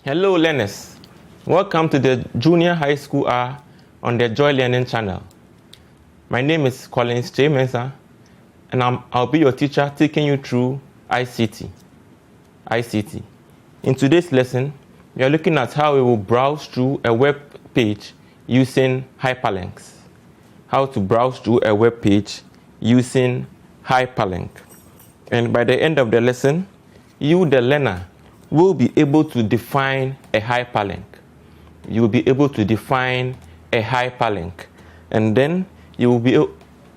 Hello learners, welcome to the Junior High School hour on the Joy Learning channel. My name is Collins J. Mensah, and I'll be your teacher taking you through ICT. In today's lesson, we are looking at how we will browse through a web page using hyperlinks. How to browse through a web page using hyperlink. And by the end of the lesson, you, the learner, will be able to define a hyperlink. You will be able to define a hyperlink, and then you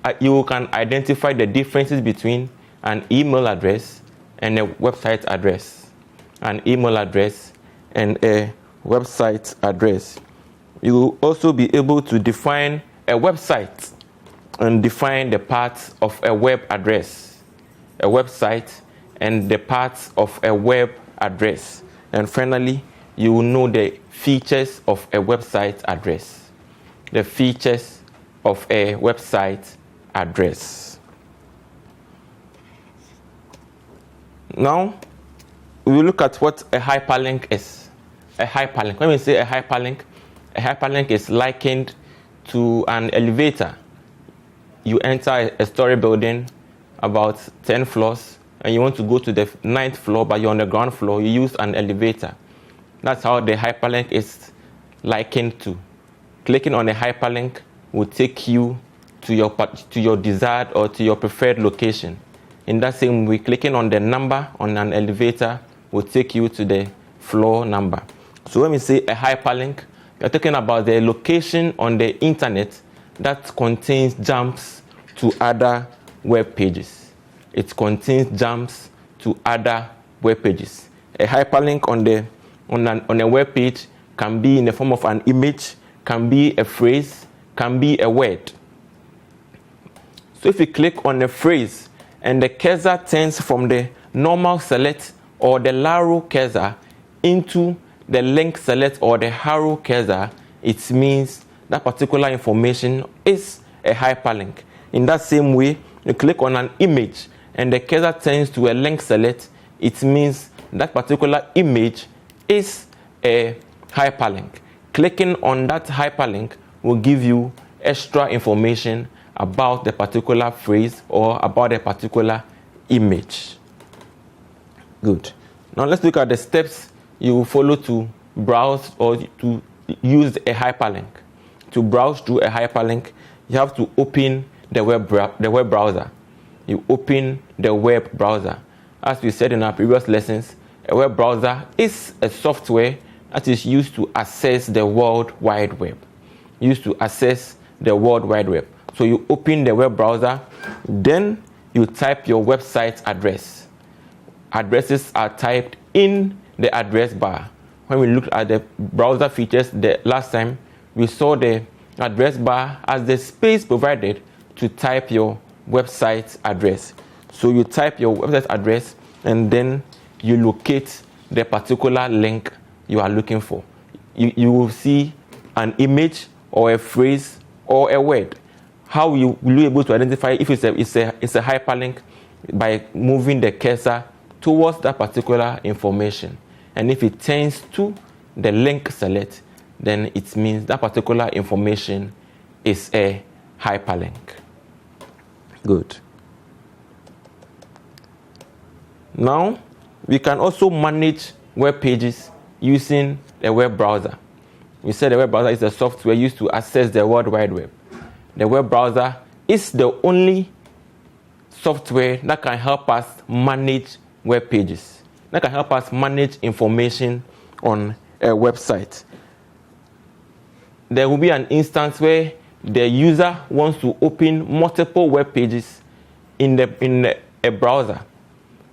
can identify the differences between an email address and a website address. An email address and a website address. You will also be able to define a website and define the parts of a web address, a website and the parts of a web address. And finally, you will know the features of a website address. The features of a website address. Now, we will look at what a hyperlink is. A hyperlink. When we say a hyperlink is likened to an elevator. You enter a story building about 10 floors, and you want to go to the 9th floor, but you're on the ground floor, you use an elevator. That's how the hyperlink is likened to. Clicking on a hyperlink will take you to your desired or to your preferred location. In that same way, clicking on the number on an elevator will take you to the floor number. So when we say a hyperlink, we're talking about the location on the internet that contains jumps to other web pages. It contains jumps to other web pages. A hyperlink on a web page can be in the form of an image, can be a phrase, can be a word. So if you click on a phrase and the cursor turns from the normal select or the arrow cursor into the link select or the arrow cursor, it means that particular information is a hyperlink. In that same way, you click on an image and the cursor turns to a link select, it means that particular image is a hyperlink. Clicking on that hyperlink will give you extra information about the particular phrase or about a particular image. Good. Now let's look at the steps you will follow to browse or to use a hyperlink. To browse through a hyperlink, you have to open the web browser. You open the web browser. As we said in our previous lessons, a web browser is a software that is used to access the World Wide Web. So you open the web browser, then you type your website address. Addresses are typed in the address bar. When we looked at the browser features the last time, we saw the address bar as the space provided to type your website address. So you type your website address and then you locate the particular link you are looking for. You will see an image or a phrase or a word. How will you be able to identify if it's a hyperlink? By moving the cursor towards that particular information. And if it turns to the link select, then it means that particular information is a hyperlink. Good. Now, we can also manage web pages using a web browser. We said the web browser is a software used to access the World Wide Web. The web browser is the only software that can help us manage web pages, that can help us manage information on a website. There will be an instance where the user wants to open multiple web pages in a browser.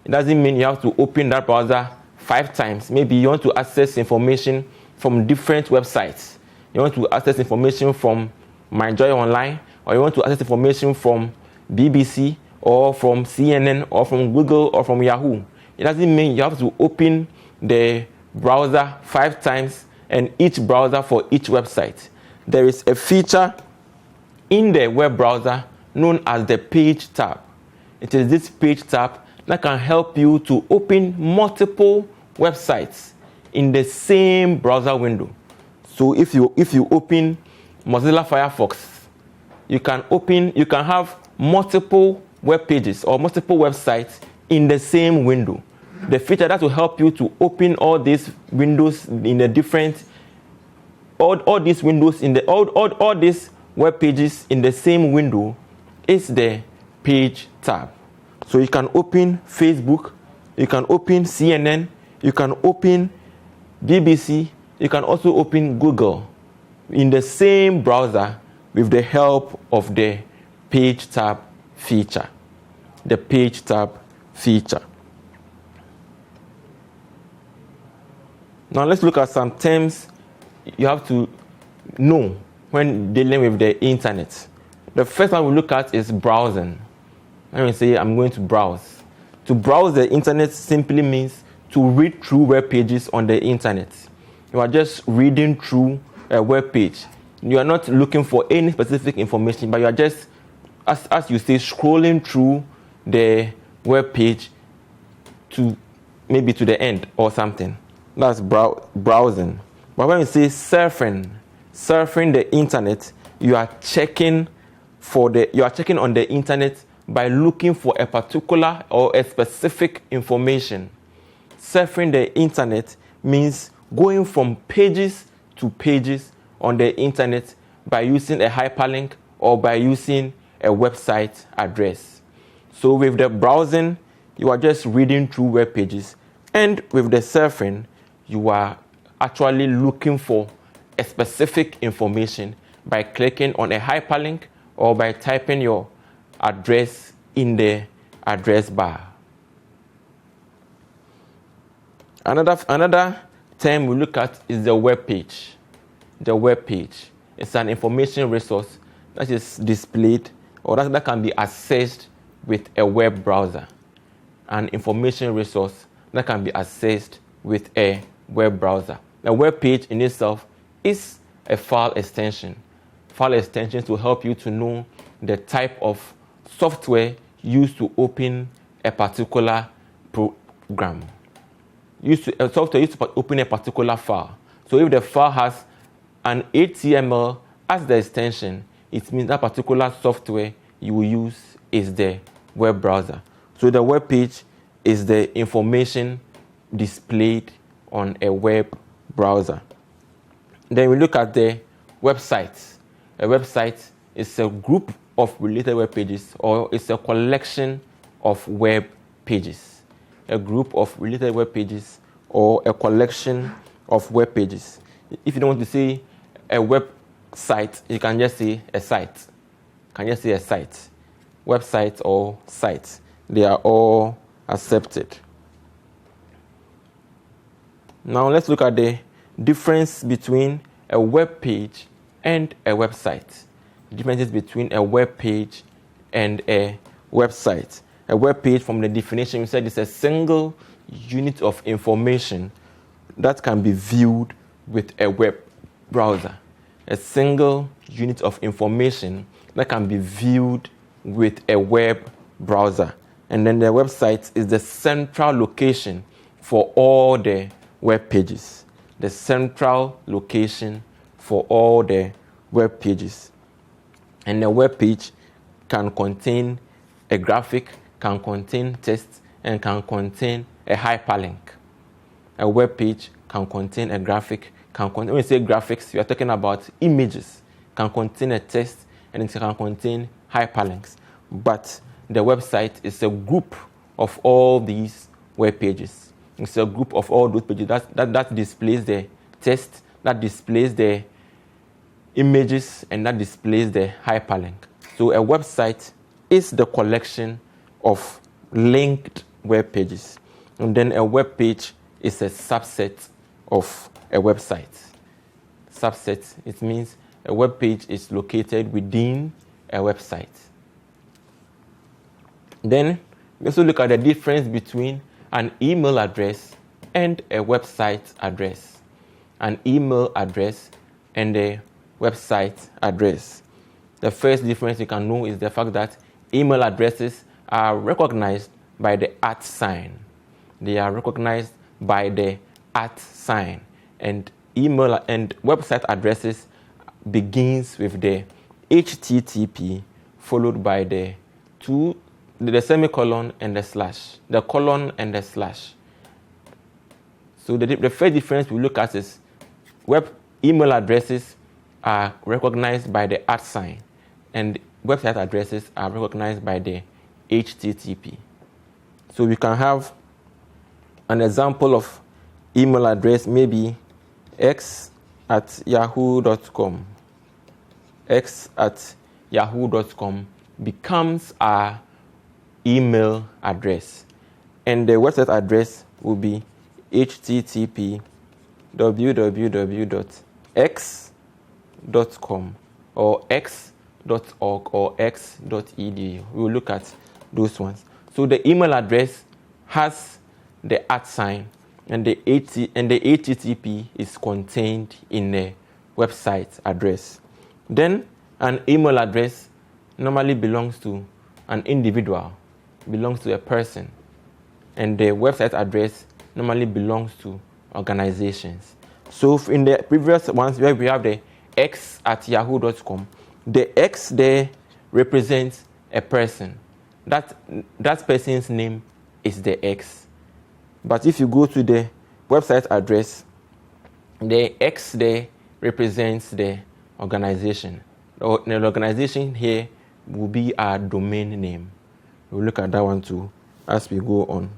It doesn't mean you have to open that browser 5 times. Maybe you want to access information from different websites. You want to access information from MyJoy Online, or you want to access information from BBC, or from CNN, or from Google, or from Yahoo. It doesn't mean you have to open the browser 5 times and each browser for each website. There is a feature in the web browser known as the Page tab. It is this Page tab that can help you to open multiple websites in the same browser window. So if you open Mozilla Firefox, you can have multiple web pages or multiple websites in the same window. The feature that will help you to open all these windows in the different all these windows in the all these web pages in the same window is the page tab. So you can open Facebook, you can open CNN, you can open BBC, you can also open Google in the same browser with the help of the page tab feature. The page tab feature. Now let's look at some terms you have to know when dealing with the internet. The first one we look at is browsing. Let me say I'm going to browse. To browse the internet simply means to read through web pages on the internet. You are just reading through a web page. You are not looking for any specific information, but you are just, as you say, scrolling through the web page to maybe to the end or something. That's browsing. But when you say surfing the internet, you are checking on the internet by looking for a particular or a specific information. Surfing the internet means going from pages to pages on the internet by using a hyperlink or by using a website address. So with the browsing, you are just reading through web pages, and with the surfing, you are actually looking for a specific information by clicking on a hyperlink or by typing your address in the address bar. Another term we look at is the web page. The web page is an information resource that is displayed or that can be accessed with a web browser. An information resource that can be accessed with a web browser. A web page in itself is a file extension. File extensions will help you to know the type of software used to open a particular program. Software used to open a particular file. So if the file has an HTML as the extension, it means that particular software you will use is the web browser. So the web page is the information displayed on a web browser. Then we look at the website. A website is a group of related web pages, or it's a collection of web pages. A group of related web pages or a collection of web pages. If you don't want to say a website, you can just say a site. Website or site. They are all accepted. Now let's look at the difference between a web page and a website. Differences between a web page and a website. A web page, from the definition, we said, is a single unit of information that can be viewed with a web browser. A single unit of information that can be viewed with a web browser. And then the website is the central location for all the web pages. The central location for all the web pages. And the web page can contain a graphic, can contain text, and can contain a hyperlink. A web page can contain a graphic, when you say graphics, you are talking about images, can contain a text, and it can contain hyperlinks. But the website is a group of all these web pages. It's a group of all those pages that displays the text, that displays the images, and that displays the hyperlink. So a website is the collection of linked web pages. And then a web page is a subset of a website. Subset, it means a web page is located within a website. Then we also look at the difference between an email address and a website address. An email address and a website address. The first difference you can know is the fact that email addresses are recognized by the @ sign. They are recognized by the @ @ sign, and email and website addresses begins with the HTTP followed by the semicolon and the slash, the colon and the slash. So the first difference we look at is web email addresses are recognized by the @ sign, and website addresses are recognized by the HTTP. So we can have an example of email address, maybe x@yahoo.com. x@yahoo.com becomes our email address, and the website address will be http www.x.com or x.org or x.edu. We will look at those ones. So the email address has the @ sign, and the HTTP is contained in the website address. Then an email address normally belongs to an individual, belongs to a person, and the website address normally belongs to organizations. So in the previous ones where we have the x@yahoo.com, the x there represents a person. That person's name is the x. But if you go to the website address, the x there represents the organization. The organization here will be our domain name. We'll look at that one too as we go on.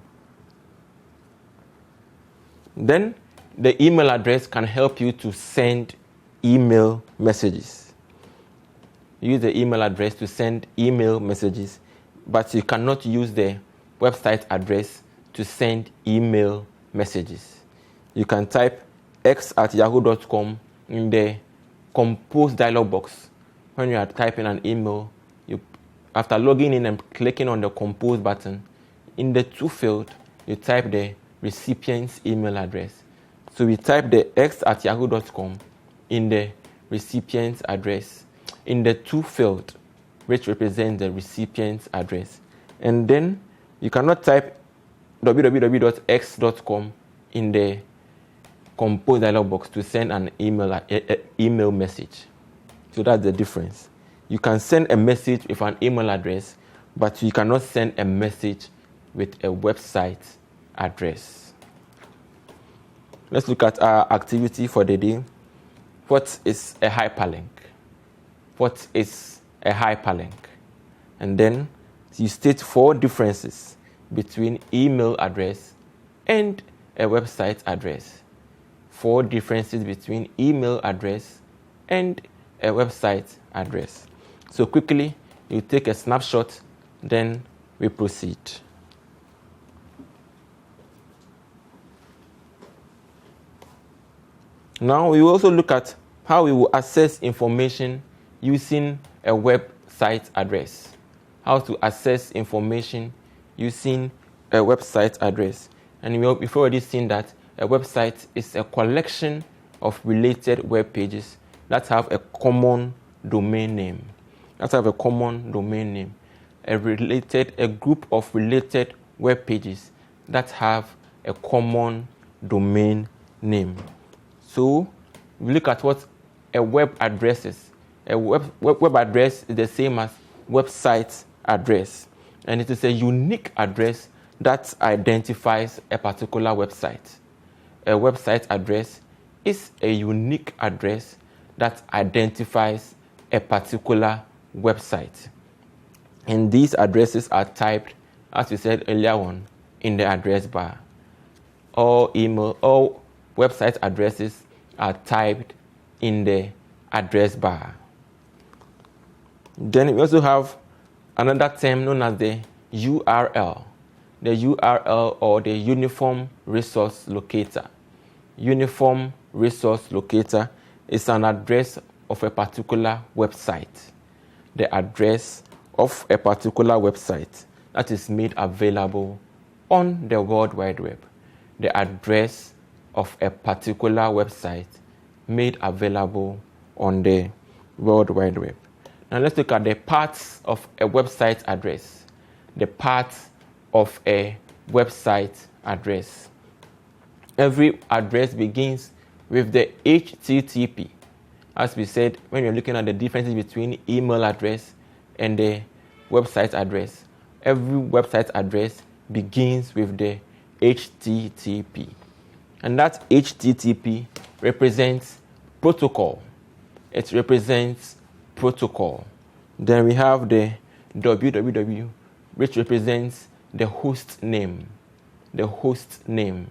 Then the email address can help you to send email messages. Use the email address to send email messages, but you cannot use the website address to send email messages. You can type x@yahoo.com in the compose dialog box. When you are typing an email, after logging in and clicking on the compose button, in the to field, you type the recipient's email address. So we type the x@yahoo.com in the recipient's address, in the to field, which represents the recipient's address. And then you cannot type www.x.com in the compose dialog box to send an email message. So that's the difference. You can send a message with an email address, but you cannot send a message with a website address. Let's look at our activity for the day. What is a hyperlink? What is a hyperlink? And then you state 4 differences between email address and a website address. 4 differences between email address and a website address. So quickly, you take a snapshot, then we proceed. Now we will also look at how we will access information using a website address. How to access information using a website address. And we've already seen that a website is a collection of related web pages that have a common domain name. A group of related web pages that have a common domain name. So we look at what a web address is. A web address is the same as website address, and it is a unique address that identifies a particular website. A website address is a unique address that identifies a particular website. And these addresses are typed, as we said earlier on, in the address bar. All website addresses are typed in the address bar. Then we also have another term known as the URL. The URL, or the Uniform Resource Locator. Uniform Resource Locator is an address of a particular website. The address of a particular website that is made available on the World Wide Web. The address of a particular website made available on the World Wide Web. Now let's look at the parts of a website address. The parts of a website address. every address begins with the HTTP. As we said, when you're looking at the differences between email address and the website address, every website address begins with the HTTP. And that HTTP represents protocol. It represents protocol. Then we have the www, which represents the host name. The host name.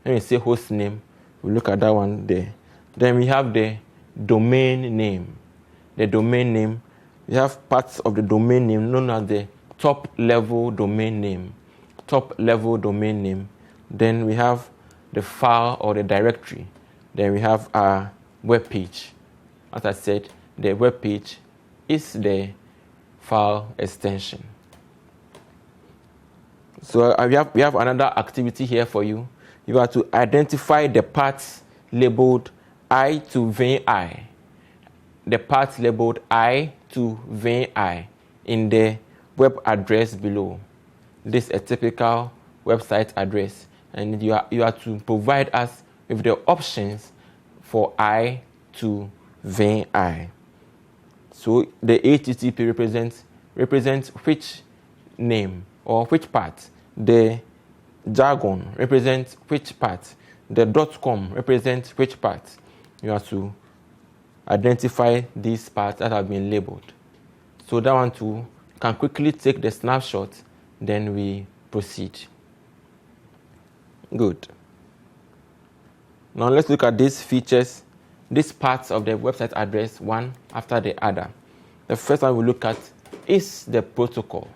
When we say host name, we look at that one there. Then we have the domain name. The domain name, we have parts of the domain name known as the top level domain name. Top level domain name. Then we have the file or the directory. Then we have our web page. As I said, the web page is the file extension. So we have another activity here for you. You have to identify the parts labeled I to VI. The parts labeled I to VI in the web address below. This is a typical website address, and you are to provide us with the options for I to VI. So the HTTP represents which name or which part. The jargon represents which part. The .com represents which part. You have to identify these parts that have been labeled. So that one too, you can quickly take the snapshot, then we proceed. Good. Now let's look at these features, these parts of the website address, one after the other. The first one we look at is the protocol.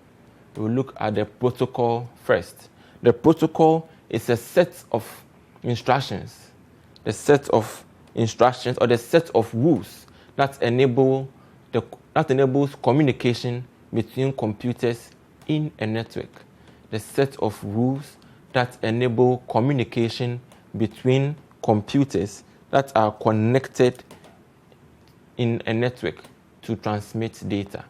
We'll look at the protocol first. The protocol is a set of instructions. The set of instructions or the set of rules that enables communication between computers in a network. The set of rules that enable communication between computers that are connected in a network to transmit data.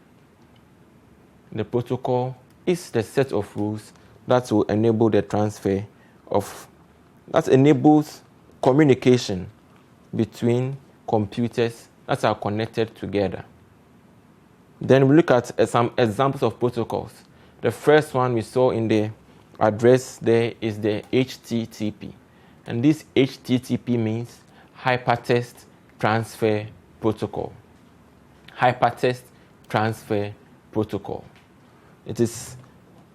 The protocol is the set of rules that will enable the transfer of, that enables communication between computers that are connected together. Then we look at some examples of protocols. The first one we saw in the address there is the HTTP. And this HTTP means Hypertext Transfer Protocol. Hypertext Transfer Protocol. It is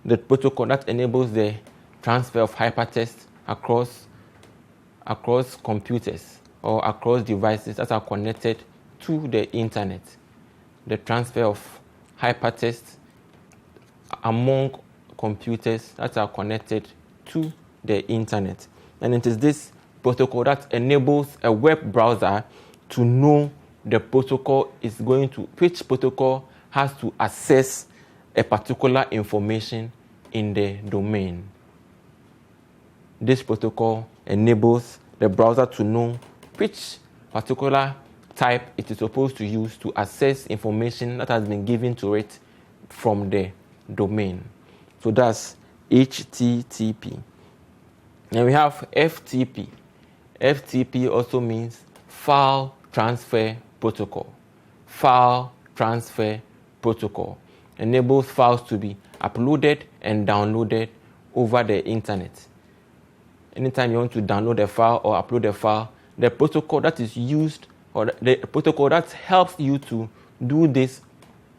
the protocol that enables the transfer of hypertext across computers or across devices that are connected to the internet. The transfer of hypertext among computers that are connected to the internet. And it is this protocol that enables a web browser to know the protocol is going to, which protocol has to access a particular information in the domain. This protocol enables the browser to know which particular type it is supposed to use to access information that has been given to it from the domain. So that's HTTP. And we have FTP. FTP also means File Transfer Protocol. File Transfer Protocol enables files to be uploaded and downloaded over the internet. Anytime you want to download a file or upload a file, the protocol that is used or the protocol that helps you to do this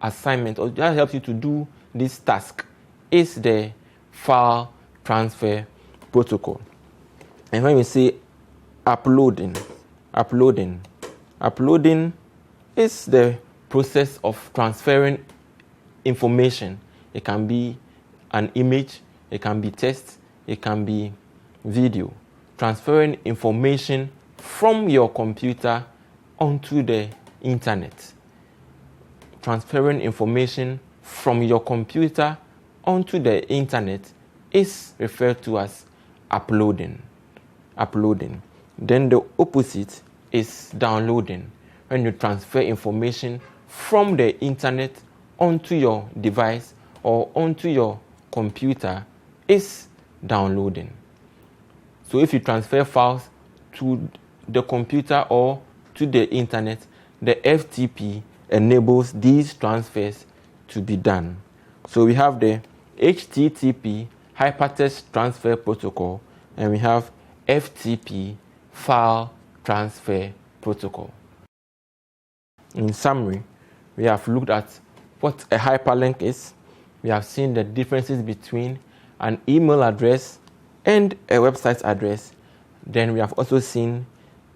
assignment or that helps you to do this task is the File Transfer Protocol. And when we say uploading is the process of transferring information. It can be an image, it can be text, it can be video. Transferring information from your computer onto the internet. Transferring information from your computer onto the internet is referred to as uploading. Then the opposite is downloading. When you transfer information from the internet onto your device or onto your computer is downloading. So if you transfer files to the computer or to the internet, the FTP enables these transfers to be done. So we have the HTTP Hypertext Transfer Protocol, and we have FTP File Transfer Protocol. In summary, we have looked at what a hyperlink is. We have seen the differences between an email address and a website address. Then we have also seen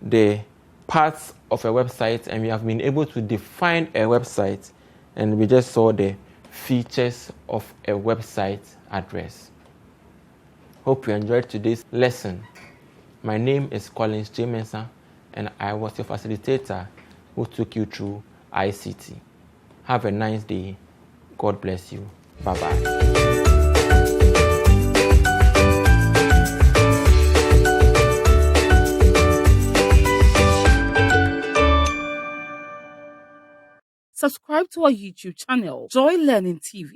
the parts of a website, and we have been able to define a website, and we just saw the features of a website address. Hope you enjoyed today's lesson. My name is Collins J. Mensah, and I was your facilitator who took you through ICT. Have a nice day. God bless you. Bye-bye. Subscribe to our YouTube channel, Joy Learning TV.